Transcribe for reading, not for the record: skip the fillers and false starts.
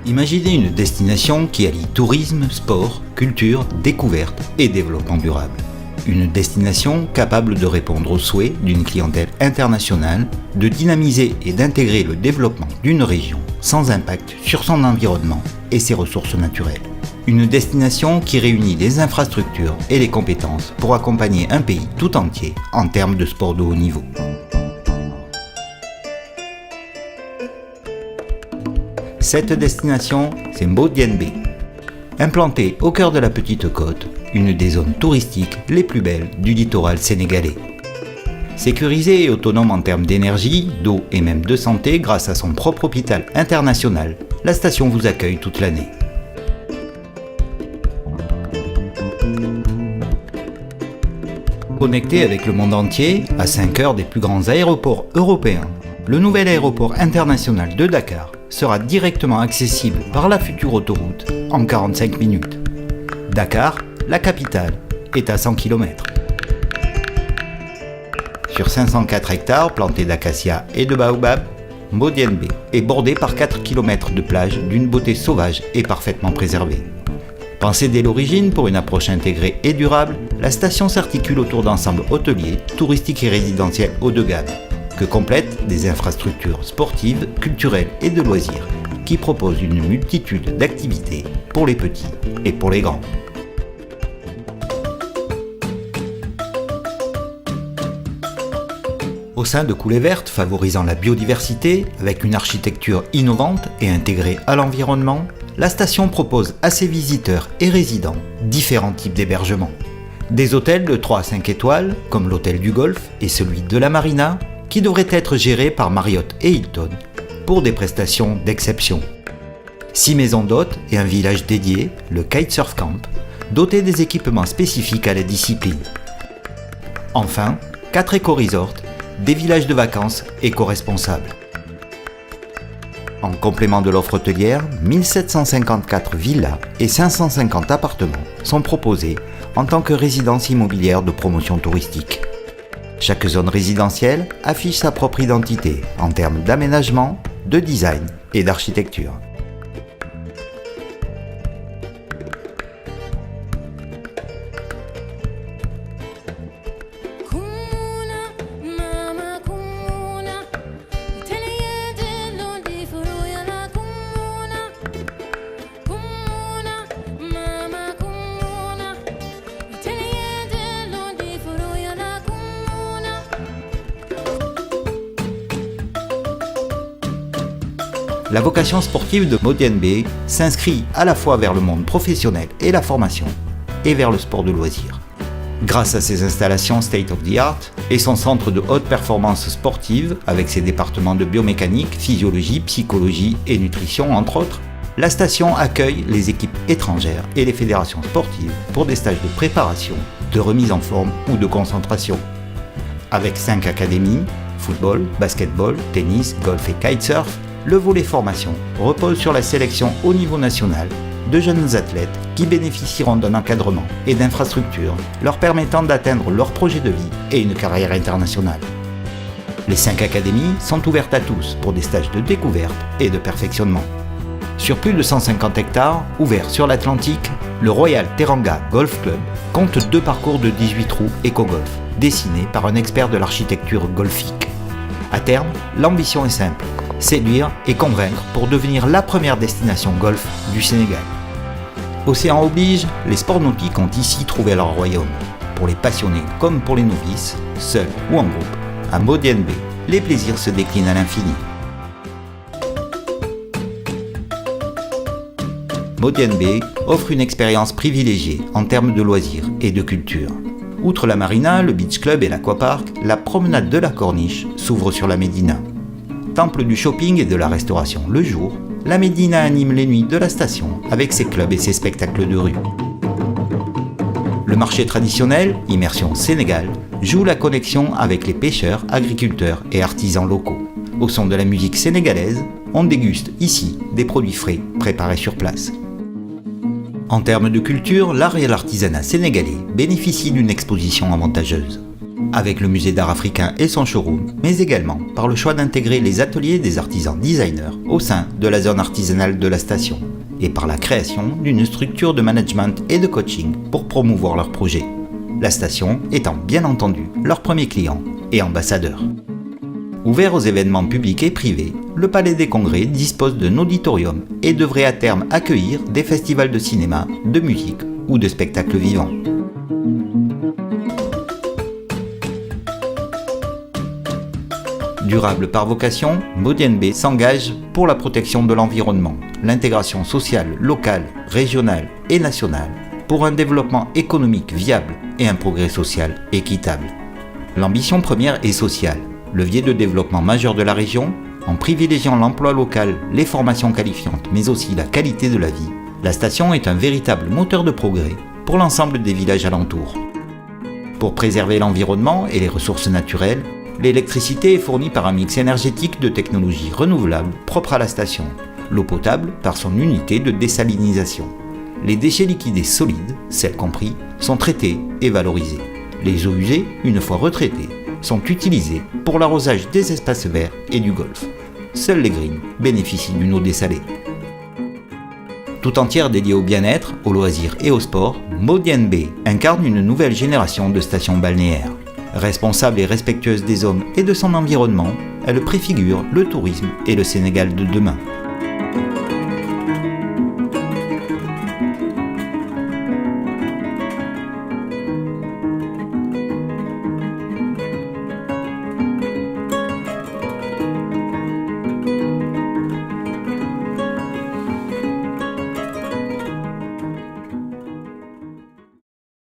Imaginez une destination qui allie tourisme, sport, culture, découverte et développement durable. Une destination capable de répondre aux souhaits d'une clientèle internationale, de dynamiser et d'intégrer le développement d'une région sans impact sur son environnement et ses ressources naturelles. Une destination qui réunit les infrastructures et les compétences pour accompagner un pays tout entier en termes de sport de haut niveau. Cette destination, c'est Mbo Dienbé. Implantée au cœur de la Petite Côte, une des zones touristiques les plus belles du littoral sénégalais. Sécurisée et autonome en termes d'énergie, d'eau et même de santé grâce à son propre hôpital international, la station vous accueille toute l'année. Connecté avec le monde entier, à 5 heures des plus grands aéroports européens, le nouvel aéroport international de Dakar sera directement accessible par la future autoroute en 45 minutes. Dakar, la capitale, est à 100 km. Sur 504 hectares plantés d'acacias et de baobab, Mbo Dienbé est bordé par 4 km de plage d'une beauté sauvage et parfaitement préservée. Pensée dès l'origine pour une approche intégrée et durable, la station s'articule autour d'ensembles hôteliers, touristiques et résidentiels haut de gamme, que complètent des infrastructures sportives, culturelles et de loisirs, qui proposent une multitude d'activités pour les petits et pour les grands. Au sein de coulées vertes favorisant la biodiversité, avec une architecture innovante et intégrée à l'environnement, la station propose à ses visiteurs et résidents différents types d'hébergements. Des hôtels de 3 à 5 étoiles, comme l'hôtel du Golfe et celui de la Marina, qui devraient être gérés par Marriott et Hilton pour des prestations d'exception. 6 maisons d'hôtes et un village dédié, le Kitesurf Camp, doté des équipements spécifiques à la discipline. Enfin, 4 éco-resorts, des villages de vacances éco-responsables. En complément de l'offre hôtelière, 1754 villas et 550 appartements sont proposés en tant que résidence immobilière de promotion touristique. Chaque zone résidentielle affiche sa propre identité en termes d'aménagement, de design et d'architecture. La vocation sportive de Mbo Dienbé s'inscrit à la fois vers le monde professionnel et la formation, et vers le sport de loisir. Grâce à ses installations state of the art et son centre de haute performance sportive, avec ses départements de biomécanique, physiologie, psychologie et nutrition entre autres, la station accueille les équipes étrangères et les fédérations sportives pour des stages de préparation, de remise en forme ou de concentration. Avec 5 académies, football, basketball, tennis, golf et kitesurf, le volet formation repose sur la sélection au niveau national de jeunes athlètes qui bénéficieront d'un encadrement et d'infrastructures leur permettant d'atteindre leur projet de vie et une carrière internationale. Les 5 académies sont ouvertes à tous pour des stages de découverte et de perfectionnement. Sur plus de 150 hectares, ouverts sur l'Atlantique, le Royal Teranga Golf Club compte 2 parcours de 18 trous éco-golf, dessinés par un expert de l'architecture golfique. À terme, l'ambition est simple, séduire et convaincre pour devenir la première destination golf du Sénégal. Océan oblige, les sports nautiques ont ici trouvé leur royaume. Pour les passionnés comme pour les novices, seuls ou en groupe, à Mbo Dienbé, les plaisirs se déclinent à l'infini. Mbo Dienbé offre une expérience privilégiée en termes de loisirs et de culture. Outre la marina, le beach club et l'aquapark, la promenade de la Corniche s'ouvre sur la Médina. Temple du shopping et de la restauration le jour, la Médina anime les nuits de la station avec ses clubs et ses spectacles de rue. Le marché traditionnel, Immersion Sénégal, joue la connexion avec les pêcheurs, agriculteurs et artisans locaux. Au son de la musique sénégalaise, on déguste ici des produits frais préparés sur place. En termes de culture, l'art et l'artisanat sénégalais bénéficient d'une exposition avantageuse. avec le musée d'art africain et son showroom, mais également par le choix d'intégrer les ateliers des artisans designers au sein de la zone artisanale de la station, et par la création d'une structure de management et de coaching pour promouvoir leurs projets. La station étant bien entendu leur premier client et ambassadeur. Ouvert aux événements publics et privés, le Palais des Congrès dispose d'un auditorium et devrait à terme accueillir des festivals de cinéma, de musique ou de spectacles vivants. Durable par vocation, Modiane s'engage pour la protection de l'environnement, l'intégration sociale, locale, régionale et nationale, pour un développement économique viable et un progrès social équitable. L'ambition première est sociale, levier de développement majeur de la région, en privilégiant l'emploi local, les formations qualifiantes, mais aussi la qualité de la vie. La station est un véritable moteur de progrès pour l'ensemble des villages alentours. Pour préserver l'environnement et les ressources naturelles, l'électricité est fournie par un mix énergétique de technologies renouvelables propres à la station, l'eau potable par son unité de désalinisation. Les déchets liquides et solides, sels compris, sont traités et valorisés. Les eaux usées, une fois retraitées, sont utilisées pour l'arrosage des espaces verts et du golf. Seuls les greens bénéficient d'une eau dessalée. Tout entière dédiée au bien-être, aux loisirs et au sport, Modiane incarne une nouvelle génération de stations balnéaires. Responsable et respectueuse des hommes et de son environnement, elle préfigure le tourisme et le Sénégal de demain.